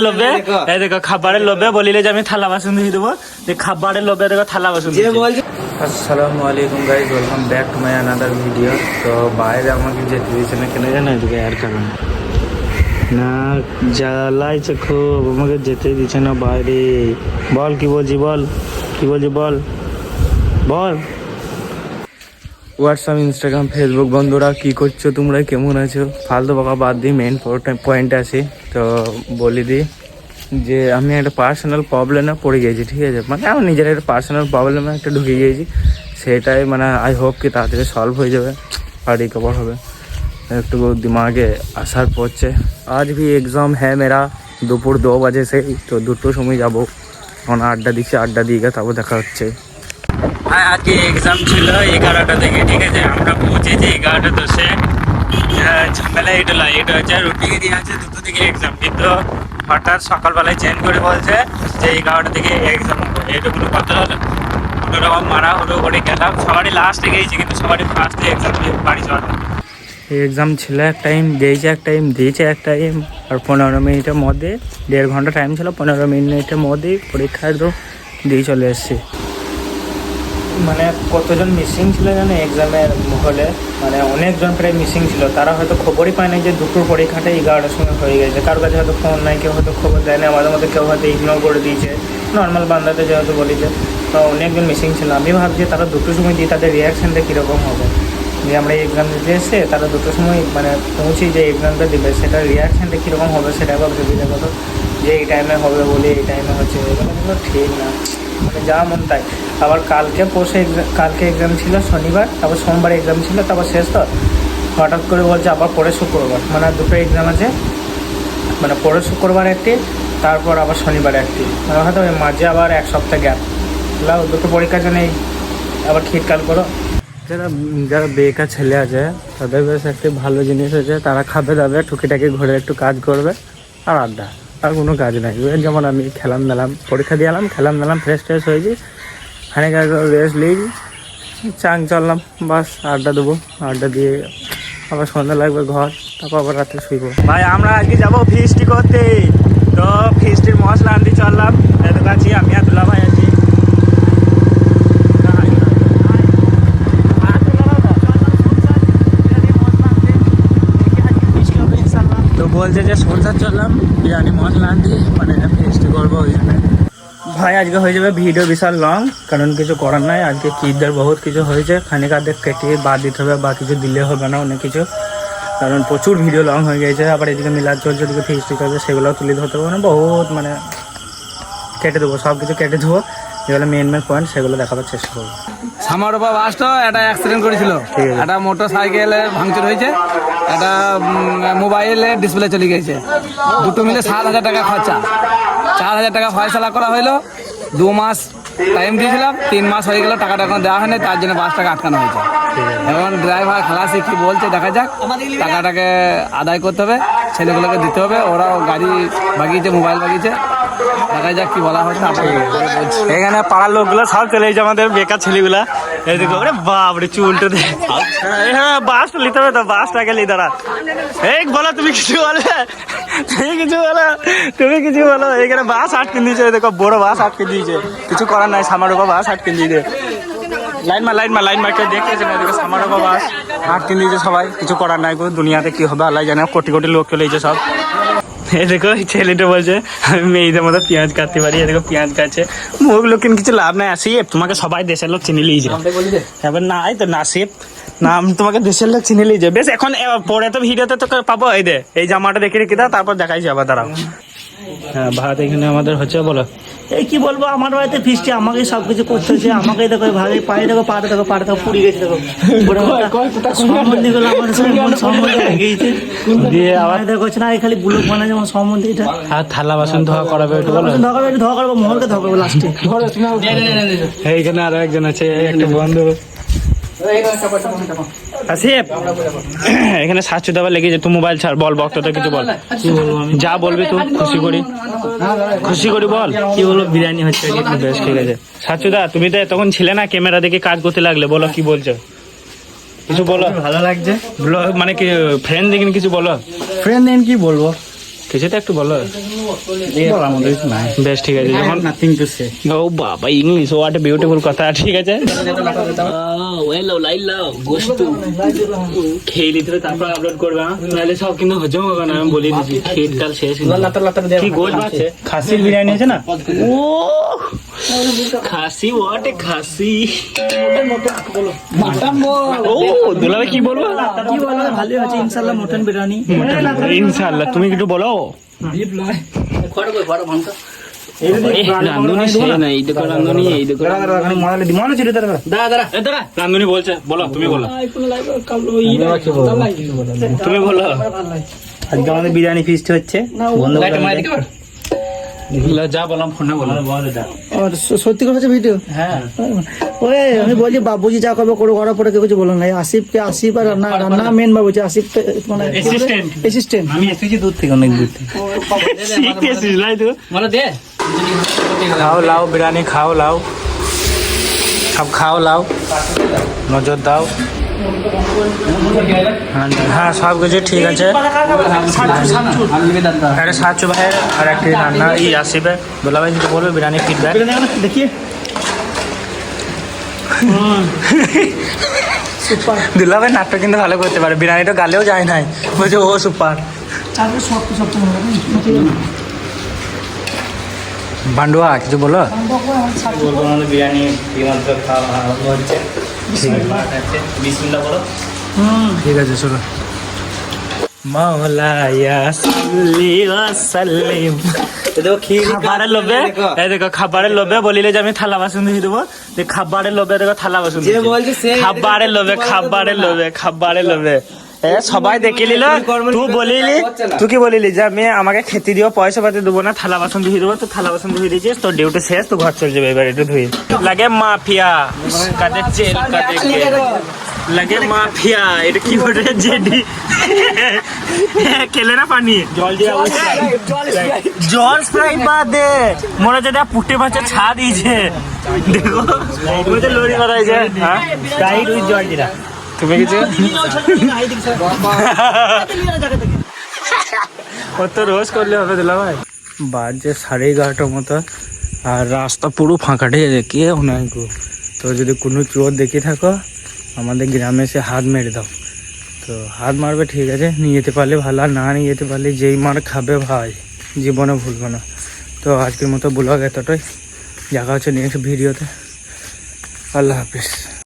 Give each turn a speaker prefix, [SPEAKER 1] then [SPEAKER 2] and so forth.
[SPEAKER 1] লোভে এই দেখো খাবারের লোভে বলিলে যে আমি থালা বাসন দিয়ে দেবো, খাবারের লোভে দেখো থালা বাসন। আসসালামু আলাইকুম guys, welcome back to my another video. তো বাইরে আমাকে যেতে দিয়েছে না কেন জানো? এদিকে এর কারণে না জ্বালাইছে খুব, আমাকে যেতে দিচ্ছে না বাইরে। বল কি বলছি, বল কি বলছি, বল বল। হোয়াটসঅ্যাপ, ইনস্টাগ্রাম, ফেসবুক বন্ধুরা কি করছো তোমরা, কেমন আছো? ফালতু বকা বাদ দিই, মেন পয়েন্টে আসি। তো বলি দিই যে আমি একটা পার্সোনাল প্রবলেমে পড়ে গিয়েছি, ঠিক আছে? মানে আমার নিজের একটা পার্সোনাল প্রবলেমে একটা ঢুকে গিয়েছি, সেটাই মানে আই হোপ কি তাড়াতাড়ি সলভ হয়ে যাবে আর রিকভার হবে। একটু दिमागे असर पड़ছে। आज भी एग्ज़ाम है मेरा, দুপুর 2 बजे से। তো দুটোর সময় যাবো, এখন আড্ডা দিচ্ছি, আড্ডা দিয়ে তারপর দেখা হচ্ছে। হ্যাঁ, আজকে এক্সাম ছিল 11টা থেকে, ঠিক আছে? আমরা পৌঁছেছি 11:10-এ। ঝামেলা এটা হচ্ছে রুটিনে দিয়ে আছে 2টো থেকে এক্সাম, কিন্তু হঠাৎ সকালবেলায় চেঞ্জ করে বলছে যে 11টা থেকে এক্সাম হবে। এটুকুনো কথা হলো, কোনোরকম মারা হলো করে গেলাম। সবারই লাস্টে গিয়েছি, কিন্তু সবারই ফার্স্টে এক্সাম দিয়ে বাড়ি যাওয়া। এক্সাম ছিল এক টাইম, দিয়েছে এক টাইম, দিয়েছে এক টাইম, আর 15 মিনিটের মধ্যে, 1.5 ঘন্টা টাইম ছিল, 15 মিনিটের মধ্যেই পরীক্ষা একদম দিয়ে চলে এসেছি। মানে কতজন মিসিং ছিল জানো এক্সামের হলে? মানে অনেকজন প্রায় মিসিং ছিল। তারা হয়তো খবরই পায় না যে দুপুর পরীক্ষাটা 11টার সময় হয়ে গেছে। কারোর কাছে হয়তো ফোন নাই, কেউ হয়তো খবর দেয় না, আমাদের মধ্যে কেউ হয়তো ইগনোর করে দিয়েছে, নর্মাল বান্দাতে যেহেতু বলেছে। তো অনেকজন মিসিং ছিল। আমি ভাবছি তারা 2টোর সময় দিয়ে তাদের রিয়াকশানটা কীরকম হবে, যে আমরা এক্সাম দিতে এসে তারা 2টোর সময় মানে পৌঁছি যে এক্সামটা দেবে, সেটার রিয়াকশানটা কীরকম হবে সেটা আবার ভেবে দেখো তো, যে এই টাইমে হবে বলে এই টাইমে হচ্ছে, এগুলো কিন্তু ঠিক না। মানে যা মন তাই। আবার কালকে এক্সাম ছিল শনিবার, তারপর সোমবার এক্সাম ছিল, তারপর শেষ। তো হঠাৎ করে বলছে আবার পরে শুক্রবার, মানে 2টো এক্সাম আছে। মানে পরে শুক্রবার একটি, তারপর আবার শনিবার একটি, মানে হয়তো ওই মাঝে আবার 1 সপ্তাহ গ্যাপ। 2টো পরীক্ষার জন্য আবার খিটকাল করো। যারা বেকার ছেলে আছে তাদের বেশ একটি ভালো জিনিস হয়েছে, তারা খাবে দাবে, টুকিটাকি ঘুরে একটু কাজ করবে আর আড্ডা, আর কোনো কাজ নাই। যেমন আমি খেলাম দিলাম, পরীক্ষা দিয়ে এলাম, খেলাম দিলাম, ফ্রেশ হয়েছি, খানিক রেস্ট নিয়েছি, চাং চললাম, বাস আড্ডা দেবো, আড্ডা দিয়ে আবার সন্ধ্যা লাগবে ঘর, তারপর আবার রাতে শুইবো। ভাই আমরা আজকে যাবো ফিস্টি করতে। তো ফিস্টির মশলা আনতে চললাম, এত কাছে আমি আর দুলা ভাই আছি। তো বলছে যে সরষার চললাম বিরিয়ানি মশলা আনতে, মানে ফিস্টি করবো ওই জন্য। ভাই আজকে হয়ে যাবে ভিডিও বিশাল লং, কারণ কিছু করার নাই। আজকে কিডদের বহুত কিছু হয়েছে, খানিক আধেক কেটে বাদ দিতে হবে, বা কিছু দিলে হবে না অনেক কিছু, কারণ প্রচুর ভিডিও লং হয়ে গেছে। আবার এদিকে মিলাদ চলছে, এদিকে ফিস্টি করবে, সেগুলোও তুলে ধরতে হবে, মানে বহুত মানে কেটে দেবো, সব কিছু কেটে দেবো। যেগুলো মেন পয়েন্ট সেগুলো দেখাবার চেষ্টা করবো।
[SPEAKER 2] সামারোপা বাসটা একটা অ্যাক্সিডেন্ট করেছিল, একটা মোটর সাইকেলের ভাঙচুর হয়েছে, একটা মোবাইলের ডিসপ্লে চলে গেছে। 2টো মিলে 7,000 টাকা খরচা। 4,000 টাকা ফয়সালা করা হলো। 2 মাস টাইম দিয়েছিলাম, 3 মাস হয়ে গেল, টাকাটা এখন দেওয়া হয়নি, তার জন্য বাসটাকে আটকানো হয়েছে। এখন ড্রাইভার খালাসি কি বলছে দেখা যাক, টাকাটাকে আদায় করতে হবে, ছেলেগুলোকে দিতে হবে। ওরাও গাড়ি বাগিয়েছে, মোবাইল বাগিয়েছে, দেখা যাক কি বলা হচ্ছে।
[SPEAKER 1] এখানে পাড়ার লোকগুলো সব চলে এসেছে, আমাদের বেকার ছেলেগুলা। এই দেখো, ওরে বাপরে চুলটা দেখ। হ্যাঁ বাসটা নিতে হবে তো, বাসটাকে নিয়ে দাঁড়া। এই বলো, তুমি কিছু বলে, তুমি কিছু বলো। এখানে বাস আটকে দিয়েছে, দেখো বড় বাস আটকে দিয়েছে, কিছু করার নাই, সামারোপা বাস আটকে দিয়েছে। লাইন মার কেউ দেখতেছে না, দেখো সামারোপা বাস আটকে দিয়েছে সবাই, কিছু করার নাই। দুনিয়াতে কি হবে আল্লাহ জানে, কোটি কোটি লোক চলে এসেছে সব। এই দেখো ছেলেটা বলছে আমি মেয়েদের মতো পেঁয়াজ কাটতে পারি, দেখো পেঁয়াজ কাটছে। মুখ লোক কিছু লাভ নাই, আসি তোমাকে সবাই দেশের লোক চিনে লিয়েছে। এবার না এই তো নাসিব নাম, তোমাকে দেশের লোক চিনে লিয়েছে। বেশ এখন পরে তো ভিডিওতে তো পাবো। এই জামাটা দেখে রেখে দাও, তারপর দেখাই যাবে দাঁড়াও। হ্যাঁ ভাত এখানে আমাদের হচ্ছে, বলো। এই কি বলবো, আমার বাড়িতে ফিস্টি, আমাকে সবকিছু করতে হচ্ছে, আমাকে দেখো ভাই, পায়ে দেখো, পাটা দেখো, পাটা দেখো পুড়ে গেছে, দেখো সম্বন্ধে গুলো আমার সম্বন্ধে গিয়েছে দিয়ে আবার দেখো না, খালি বুলক বানা যেমন সম্বন্ধে এটা। আর থালা বাসন ধোয়া করাবে, একটু ধোয়া করবো, মহলকে ধোয়া করবো লাস্টে। এইখানে আরো একজন আছে, একটা বন্ধু আসিফ। এখানে সাতশো দাবার লেগেছে, তুই মোবাইল ছাড়, বল বক্তব্য কিছু বল। কি বলবো আমি, যা বলবি তুই খুশি করি বল। কি বলবো, বিরিয়ানি হচ্ছে। বেশ ঠিক আছে সাতশোদা, তুমি তো তখন ছিলে না, ক্যামেরা দেখে কাজ করতে লাগলে, বলো কি বলছো, কিছু বলো। ভালো লাগছে মানে কি ফ্রেন্ড দেখেন, কিছু বলো।
[SPEAKER 2] ফ্রেন্ড দেখেন কি বলবো,
[SPEAKER 1] কিছু তো একটু বলো।
[SPEAKER 2] বলার মতো কিছু নাই।
[SPEAKER 1] বেশ ঠিক আছে, যখন
[SPEAKER 2] নাথিং টু সে।
[SPEAKER 1] ও বাবা ইংলিশ, হোয়াট এ বিউটিফুল কথা। ঠিক আছে, খেয়ে নিতে হবে, তারপর আপলোড করবে, নাহলে সব কিন্তু হজম হবে না। আমি বলে দিচ্ছি, খেট কাল শেষ। কি গোল আছে, খাসির বিরিয়ানি আছে না? ও খাসি, হোয়াট এ খাসি। ও দুলাভাই কি বলবো?
[SPEAKER 2] কি বলবো, ভালোই হচ্ছে ইনশাআল্লাহ মটন বিরিয়ানি।
[SPEAKER 1] ইনশাআল্লাহ, তুমি কিছু বলো। রান্ধুনি সে না, এই দেখো রান্ধুনি, এই দেখো রান্ধুনি বলছে, বলো তুমি বলো, তুমি বলো।
[SPEAKER 2] আজকে আমাদের বিরিয়ানি ফিস্ট হচ্ছে।
[SPEAKER 1] যা বললাম ফোনে বলো।
[SPEAKER 2] সত্যি কথা হচ্ছে ভিডিও।
[SPEAKER 1] হ্যাঁ
[SPEAKER 2] ওই আমি বলছি বাবুজি যা করবে করো, করার পরে কেউ কিছু বলো না। আসিফ আর রান্না মেন বাবু, আসিফ মানে অ্যাসিস্ট্যান্ট।
[SPEAKER 1] আমি এসেছি দূর থেকে, অনেক দূর থেকে। খাও লাও বিরিয়ানি, খাও লাও, সব খাও লাও, নজর দাও। হ্যাঁ সব কিছু ঠিক আছে। একটা সাচু ভাইয়ের আর একটি রান্না আসিফের। দুলাভাই যদি বলবে বিরিয়ানি ফিডব্যাক
[SPEAKER 2] দেখিয়ে
[SPEAKER 1] দুলাভাই নাটক কিন্তু ভালো করতে পারে, বিরিয়ানিটা গালেও যায় নাই, বলছে ও সুপার। বান্ডুয়া কিছু বলো। বলবো আমাদের বিরিয়ানি খাওয়া হচ্ছে, বিসমিল্লাহ বলো। ঠিক আছে চলো। মাওলায়া সাল্লি ওয়া সাল্লিম। খাবারের লোভে, এই দেখো খাবারের লোভে বলিলে যে আমি থালা বাসন ধুয়ে দেবো, খাবারের লোভে দেখো থালা বাসন, খাবারের লোভে, খাবারের লোভে, খাবারের লোভে সবাই দেখে নিল। তুই বলিলি, তুই কি বলিলি যে আমি আমাকে খেতে দিও, পয়সা পাতি দেবো না, থালা বাসন ধুয়ে দেবো। তো থালা বাসন ধুয়ে দিয়েছিস, তোর ডিউটি শেষ, তো ঘর চলে যাবে। এবার একটু ধুয়ে লাগে মাফিয়া, কাদের চেল কাদের লাগে মাফিয়া। এটা কি বলে জেডি খেলে না পানি জল দিয়ে জল স্প্রাইট বাদে মনে হচ্ছে এটা পুটে মাছের ছা দিয়েছে। দেখো লড়ি করাইছে, হ্যাঁ স্প্রাইট উইথ জল জিরা। তুমি কিছু কত রোজ করলে হবে দিলা ভাই। বাজে 11:30 মতো, আর রাস্তা পুরো ফাঁকা, ঠিক আছে, কেউ নাই গো। তো যদি কোনো চোর দেখে থাকো, আমাদের গ্রামে এসে হাত মেরে দাও। তো হাত মারবে, ঠিক আছে, নিয়ে যেতে পারলে ভালো, আর না নিয়ে যেতে পারলে যেই মার খাবে ভাই জীবনে ভুলবো না। তো আজকের মতো ব্লগ এতটাই, দেখা হচ্ছে নেক্সট ভিডিওতে। আল্লাহ হাফিজ।